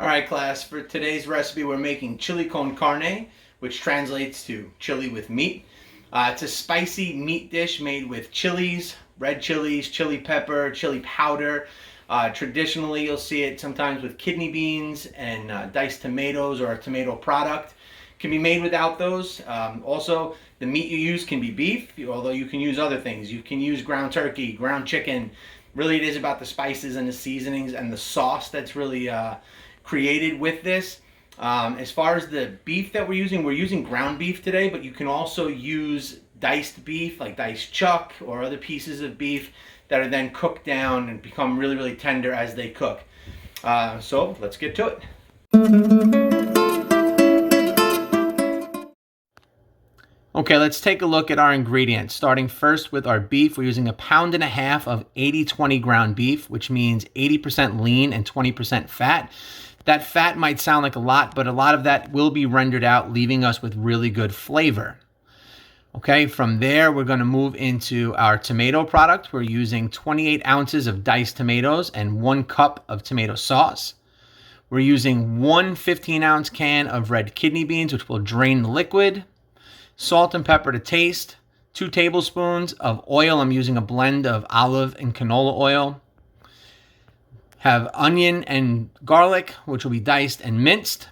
All right, class, for today's recipe, we're making chili con carne, which translates to chili with meat. It's a spicy meat dish made with chilies, red chilies, chili pepper, chili powder. Traditionally, you'll see it sometimes with kidney beans and diced tomatoes or a tomato product. It can be made without those. Also, the meat you use can be beef, although you can use other things. You can use ground turkey, ground chicken. Really, it is about the spices and the seasonings and the sauce that's really created with this. As far as the beef that we're using ground beef today, but you can also use diced beef, like diced chuck or other pieces of beef that are then cooked down and become really, really tender as they cook. So let's get to it. Okay, let's take a look at our ingredients. Starting first with our beef, we're using 1.5 pounds of 80-20 ground beef, which means 80% lean and 20% fat. That fat might sound like a lot, but a lot of that will be rendered out, leaving us with really good flavor. Okay, from there, we're going to move into our tomato product. We're using 28 ounces of diced tomatoes and 1 cup of tomato sauce. We're using 1 15-ounce can of red kidney beans, which will drain the liquid. Salt and pepper to taste. 2 tablespoons of oil. I'm using a blend of olive and canola oil. Have onion and garlic, which will be diced and minced.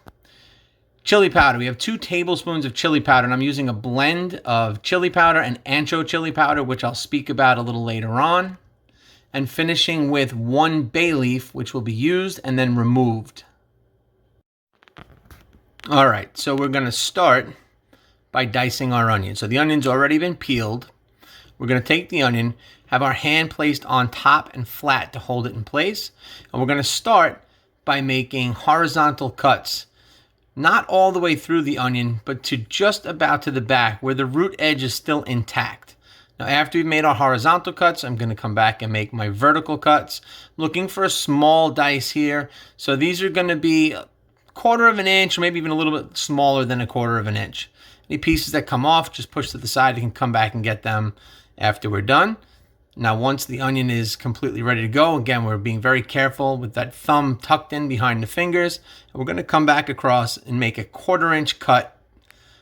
Chili powder. We have 2 tablespoons of chili powder, and I'm using a blend of chili powder and ancho chili powder, which I'll speak about a little later on. And finishing with 1 bay leaf, which will be used and then removed. All right, so we're going to start by dicing our onion. So the onion's already been peeled. We're going to take the onion, have our hand placed on top and flat to hold it in place. And we're going to start by making horizontal cuts, not all the way through the onion, but to just about to the back where the root edge is still intact. Now, after we've made our horizontal cuts, I'm going to come back and make my vertical cuts. Looking for a small dice here. So these are going to be 1/4 of an inch, or maybe even a little bit smaller than 1/4 of an inch. Any pieces that come off, just push to the side. You can come back and get them after we're done. Now, once the onion is completely ready to go, again, we're being very careful with that thumb tucked in behind the fingers. And we're going to come back across and make a 1/4 inch cut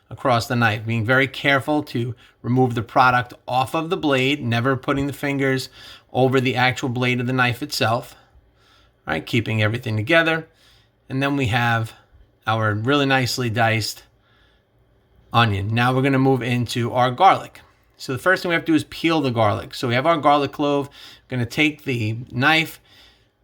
across the knife, being very careful to remove the product off of the blade, never putting the fingers over the actual blade of the knife itself. All right, keeping everything together. And then we have our really nicely diced onion. Now we're going to move into our garlic. So the first thing we have to do is peel the garlic. So we have our garlic clove. We're going to take the knife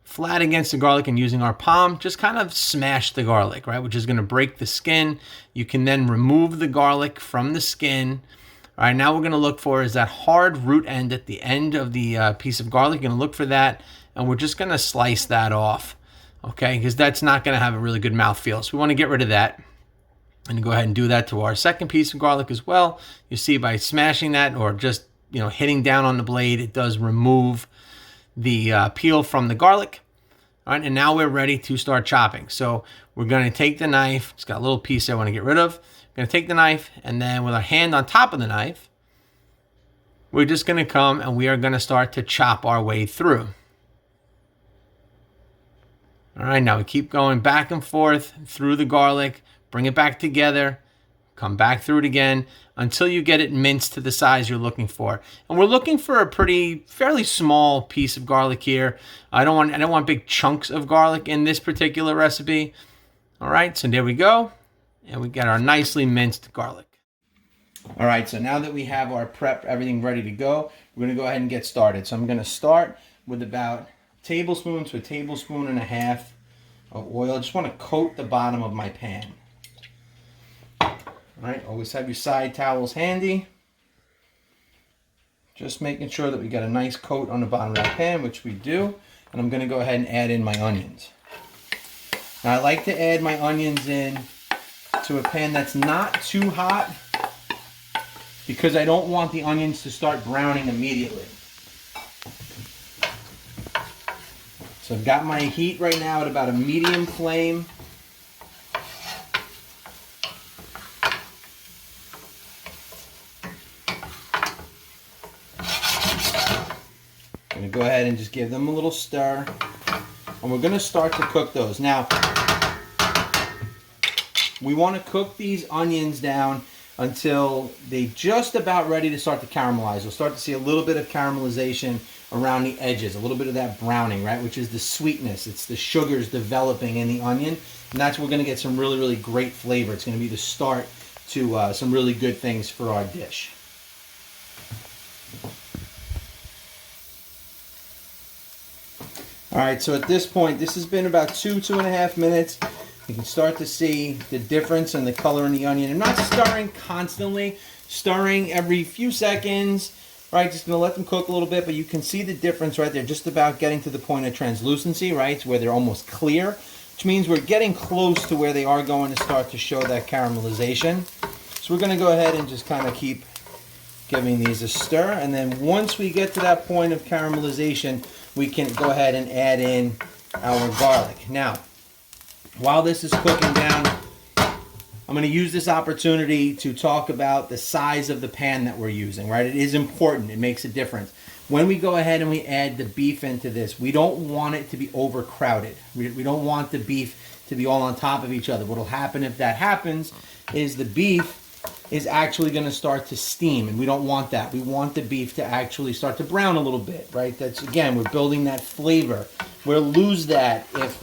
flat against the garlic and using our palm, just kind of smash the garlic, right? Which is going to break the skin. You can then remove the garlic from the skin. All right, now we're going to look for is that hard root end at the end of the piece of garlic. You're going to look for that, and we're just going to slice that off, okay? Because that's not going to have a really good mouthfeel. So we want to get rid of that. And go ahead and do that to our second piece of garlic as well. You see by smashing that or just hitting down on the blade, it does remove the peel from the garlic. All right, and now we're ready to start chopping. So we're going to take the knife. It's got a little piece I want to get rid of. We're going to take the knife, and then with our hand on top of the knife, we're just going to come and we are going to start to chop our way through. All right, now we keep going back and forth through the garlic. Bring it back together, come back through it again until you get it minced to the size you're looking for. And we're looking for a fairly small piece of garlic here. I don't want big chunks of garlic in this particular recipe. All right, so there we go. And we got our nicely minced garlic. All right, so now that we have our prep, everything ready to go, we're going to go ahead and get started. So I'm going to start with about 1 tablespoon to 1.5 tablespoons of oil. I just want to coat the bottom of my pan. All right, always have your side towels handy. Just making sure that we got a nice coat on the bottom of that pan, which we do. And I'm going to go ahead and add in my onions. Now, I like to add my onions in to a pan that's not too hot because I don't want the onions to start browning immediately. So I've got my heat right now at about a medium flame. Go ahead and just give them a little stir, and we're going to start to cook those. Now, We want to cook these onions down until they're just about ready to start to caramelize. We'll start to see a little bit of caramelization around the edges, a little bit of that browning, right, which is the sweetness. It's the sugars developing in the onion, and that's where we're going to get some really, really great flavor. It's going to be the start to some really good things for our dish. All right, so at this point, this has been about 2.5 minutes. You can start to see the difference in the color in the onion. I'm not stirring constantly, stirring every few seconds, right? Just gonna let them cook a little bit, but you can see the difference right there, just about getting to the point of translucency, right? Where they're almost clear, which means we're getting close to where they are going to start to show that caramelization. So we're gonna go ahead and just kind of keep giving these a stir, and then once we get to that point of caramelization, we can go ahead and add in our garlic. Now, while this is cooking down, I'm going to use this opportunity to talk about the size of the pan that we're using, right? It is important. It makes a difference. When we go ahead and we add the beef into this, we don't want it to be overcrowded. We don't want the beef to be all on top of each other. What will happen if that happens is the beef is actually going to start to steam, and we don't want that. We want the beef to actually start to brown a little bit, right? That's, again, we're building that flavor. We'll lose that if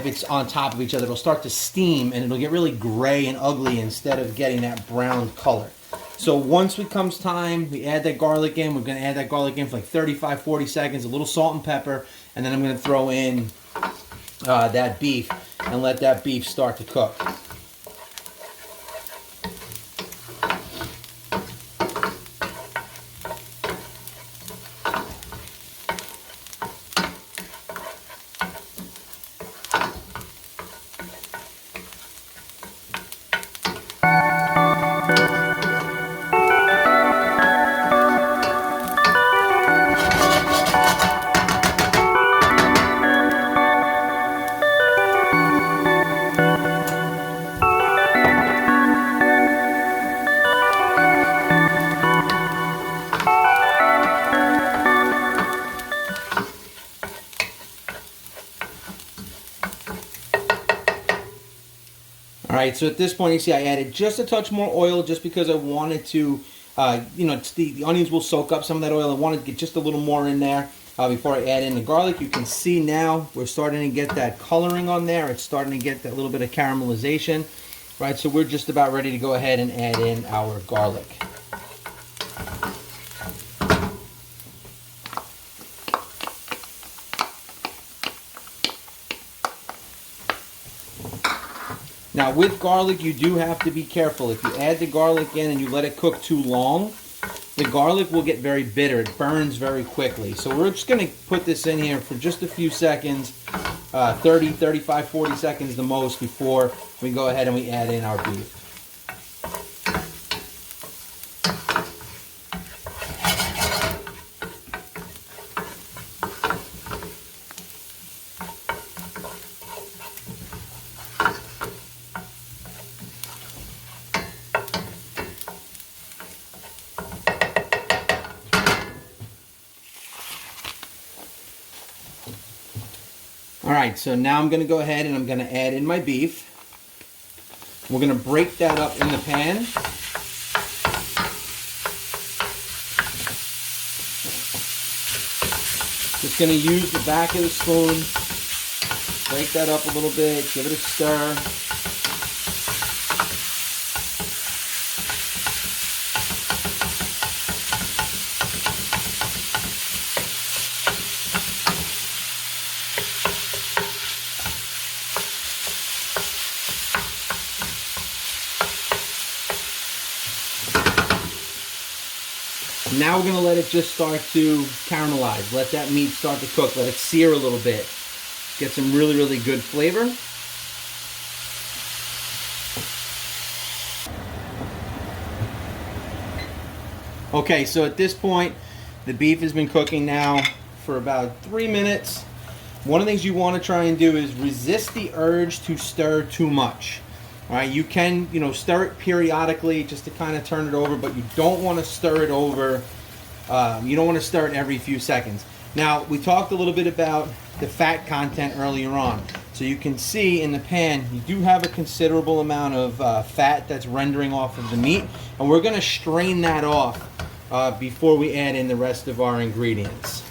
it's on top of each other. It'll start to steam, and it'll get really gray and ugly instead of getting that brown color. So once it comes time, we add that garlic in. We're going to add that garlic in for like 35, 40 seconds, a little salt and pepper, and then I'm going to throw in that beef and let that beef start to cook. All right, so at this point, you see I added just a touch more oil just because I wanted to, the onions will soak up some of that oil. I wanted to get just a little more in there before I add in the garlic. You can see now we're starting to get that coloring on there. It's starting to get that little bit of caramelization, right? So we're just about ready to go ahead and add in our garlic. Now with garlic, you do have to be careful. If you add the garlic in and you let it cook too long, the garlic will get very bitter. It burns very quickly. So we're just going to put this in here for just a few seconds, 30, 35, 40 seconds the most before we go ahead and we add in our beef. All right, so now I'm going to go ahead and I'm going to add in my beef. We're going to break that up in the pan. Just going to use the back of the spoon, break that up a little bit, give it a stir. Now we're going to let it just start to caramelize. Let that meat start to cook. Let it sear a little bit. Get some really, really good flavor. Okay, so at this point, the beef has been cooking now for about 3 minutes. One of the things you want to try and do is resist the urge to stir too much. All right, you can, stir it periodically just to kind of turn it over, but you don't want to stir it over. You don't want to stir it every few seconds. Now, we talked a little bit about the fat content earlier on. So you can see in the pan, you do have a considerable amount of fat that's rendering off of the meat. And we're gonna strain that off before we add in the rest of our ingredients.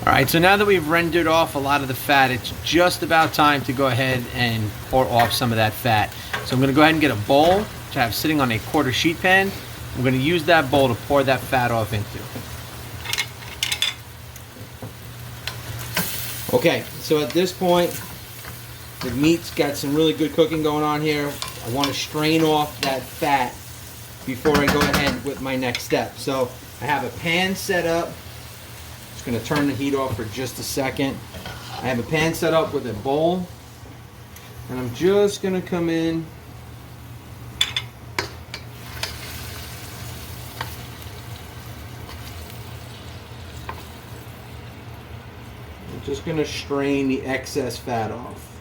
Alright, so now that we've rendered off a lot of the fat, it's just about time to go ahead and pour off some of that fat. So I'm going to go ahead and get a bowl, which I have sitting on a quarter sheet pan. I'm going to use that bowl to pour that fat off into. Okay, so at this point, the meat's got some really good cooking going on here. I want to strain off that fat before I go ahead with my next step. So I have a pan set up. Going to turn the heat off for just a second. I have a pan set up with a bowl, and I'm just going to come in I'm just going to strain the excess fat off,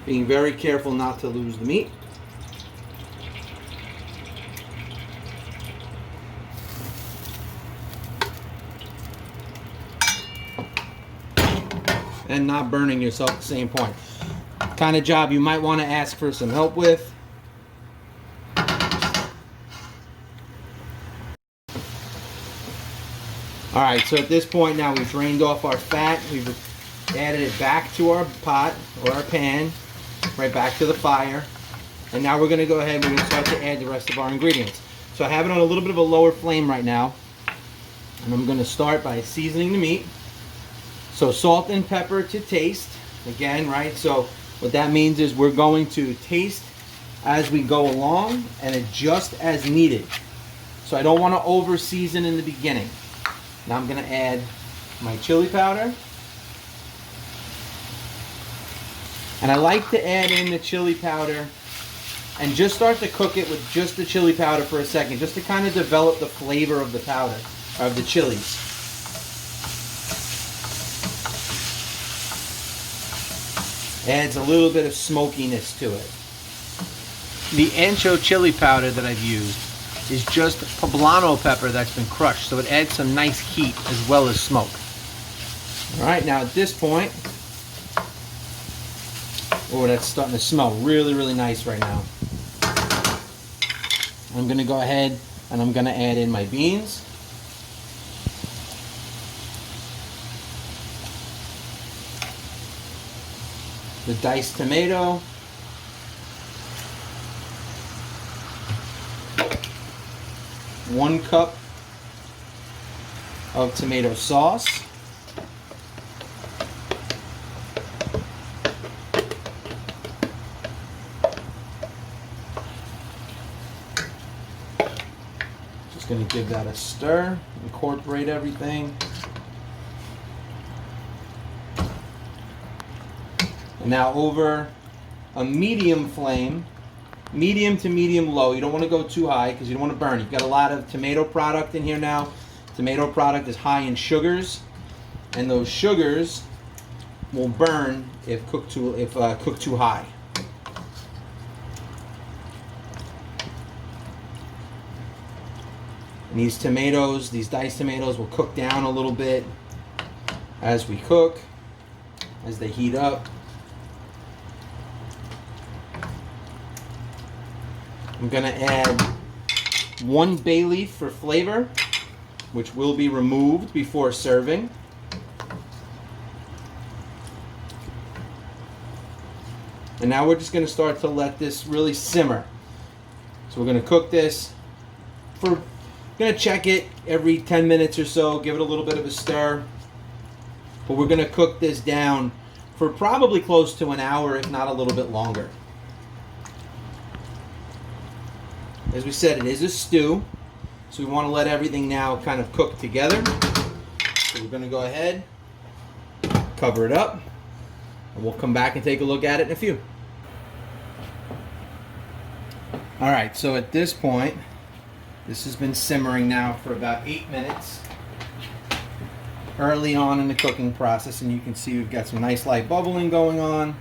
being very careful not to lose the meat. And not burning yourself at the same point. Kind of job you might want to ask for some help with. Alright, so at this point now we've drained off our fat. We've added it back to our pot or our pan, right back to the fire. And now we're going to go ahead and we're going to start to add the rest of our ingredients. So I have it on a little bit of a lower flame right now. And I'm going to start by seasoning the meat. So salt and pepper to taste, again, right? So what that means is we're going to taste as we go along and adjust as needed. So I don't want to over season in the beginning. Now I'm going to add my chili powder. And I like to add in the chili powder and just start to cook it with just the chili powder for a second, just to kind of develop the flavor of the powder, of the chilies. Adds a little bit of smokiness to it. The ancho chili powder that I've used is just poblano pepper that's been crushed, so it adds some nice heat as well as smoke. Alright, now at this point, oh, that's starting to smell really, really nice right now. I'm going to go ahead and I'm going to add in my beans. The diced tomato. One cup of tomato sauce. Just going to give that a stir, incorporate everything. And now over a medium flame, medium to medium low. You don't want to go too high because you don't want to burn. You've got a lot of tomato product in here now. Tomato product is high in sugars, and those sugars will burn if cooked too high. And these tomatoes, these diced tomatoes, will cook down a little bit as we cook, as they heat up. I'm going to add 1 bay leaf for flavor, which will be removed before serving. And now we're just going to start to let this really simmer. So we're going to cook this for, going to check it every 10 minutes or so, give it a little bit of a stir. But we're going to cook this down for probably close to an hour, if not a little bit longer. As we said, it is a stew, So we want to let everything now kind of cook together. So we're going to go ahead, cover it up, and we'll come back and take a look at it in a few. All right, so at this point, this has been simmering now for about 8 minutes. Early on in the cooking process, and you can see we've got some nice light bubbling going on.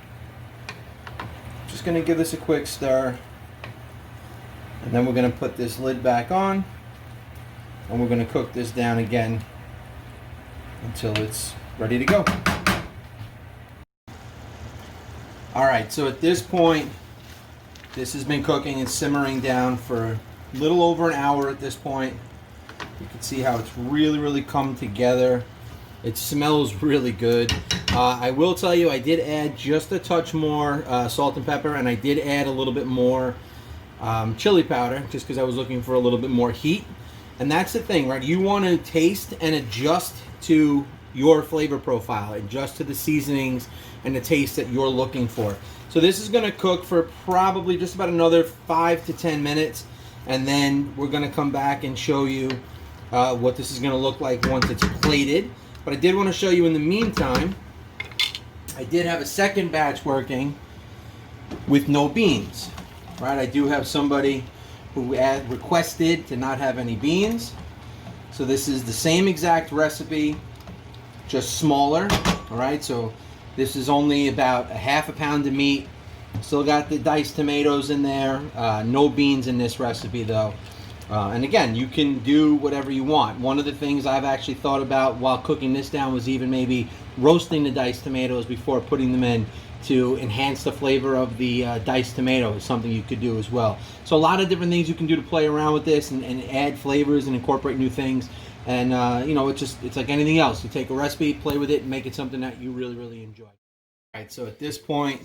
Just going to give this a quick stir, and then we're going to put this lid back on, and we're going to cook this down again until it's ready to go. All right, so at this point, this has been cooking and simmering down for a little over an hour at this point. You can see how it's really come together. It smells really good. I will tell you, I did add just a touch more salt and pepper, and I did add a little bit more chili powder, just because I was looking for a little bit more heat. And that's the thing, right? You want to taste and adjust to your flavor profile, adjust to the seasonings and the taste that you're looking for. So this is going to cook for probably just about another 5 to 10 minutes, and then we're going to come back and show you what this is going to look like once it's plated. But I did want to show you in the meantime, I did have a second batch working with no beans. Right, I do have somebody who requested to not have any beans. So this is the same exact recipe, just smaller. All right, so this is only about a half a pound of meat. Still got the diced tomatoes in there. No beans in this recipe though. And again, you can do whatever you want. One of the things I've actually thought about while cooking this down was even maybe roasting the diced tomatoes before putting them in to enhance the flavor of the diced tomato is something you could do as well. So a lot of different things you can do to play around with this and add flavors and incorporate new things. And you know, it's like anything else. You take a recipe, play with it, and make it something that you really enjoy. All right, so at this point,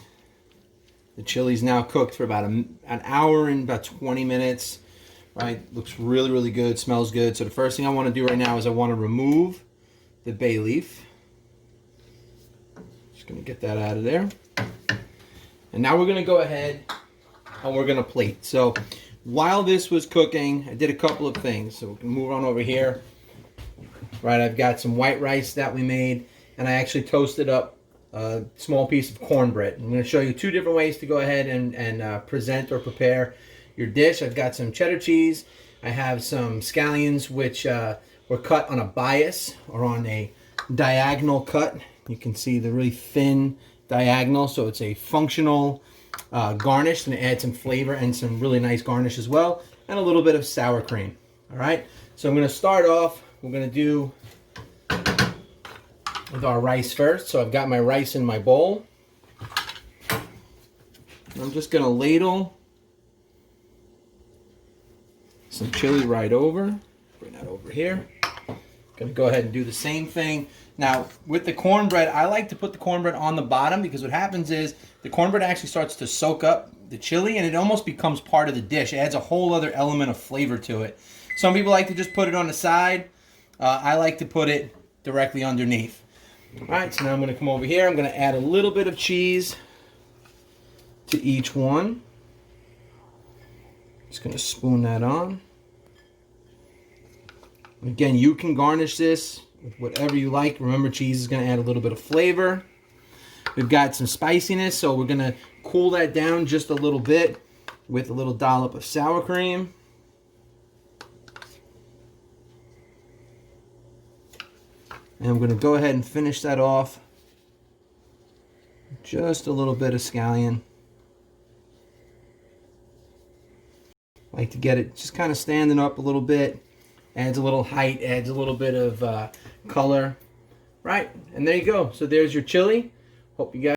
the chili's now cooked for about an hour and about 20 minutes. Right, looks really good, smells good. So the first thing I want to do right now is I want to remove the bay leaf. Just going to get that out of there. And now we're going to go ahead and we're going to plate. So while this was cooking, I did a couple of things. So we can move on over here. Right, I've got some white rice that we made, and I actually toasted up a small piece of cornbread. I'm going to show you 2 different ways to go ahead and present or prepare your dish. I've got some cheddar cheese. I have some scallions, which were cut on a bias or on a diagonal cut. You can see the really thin diagonal, so it's a functional garnish, and it adds some flavor and some really nice garnish as well, and a little bit of sour cream. All right, so I'm going to start off. We're going to do with our rice first. So I've got my rice in my bowl. I'm just going to ladle some chili right over. Bring that over here. Going to go ahead and do the same thing. Now, with the cornbread, I like to put the cornbread on the bottom, because what happens is the cornbread actually starts to soak up the chili, and it almost becomes part of the dish. It adds a whole other element of flavor to it. Some people like to just put it on the side. I like to put it directly underneath. All right, so now I'm going to come over here. I'm going to add a little bit of cheese to each one. Just going to spoon that on. Again, you can garnish this with whatever you like. Remember, cheese is going to add a little bit of flavor. We've got some spiciness, so we're going to cool that down just a little bit with a little dollop of sour cream. And I'm going to go ahead and finish that off. Just a little bit of scallion. Like to get it just kind of standing up a little bit. Adds a little height, adds a little bit of color. Right, and there you go. So there's your chili. Hope you guys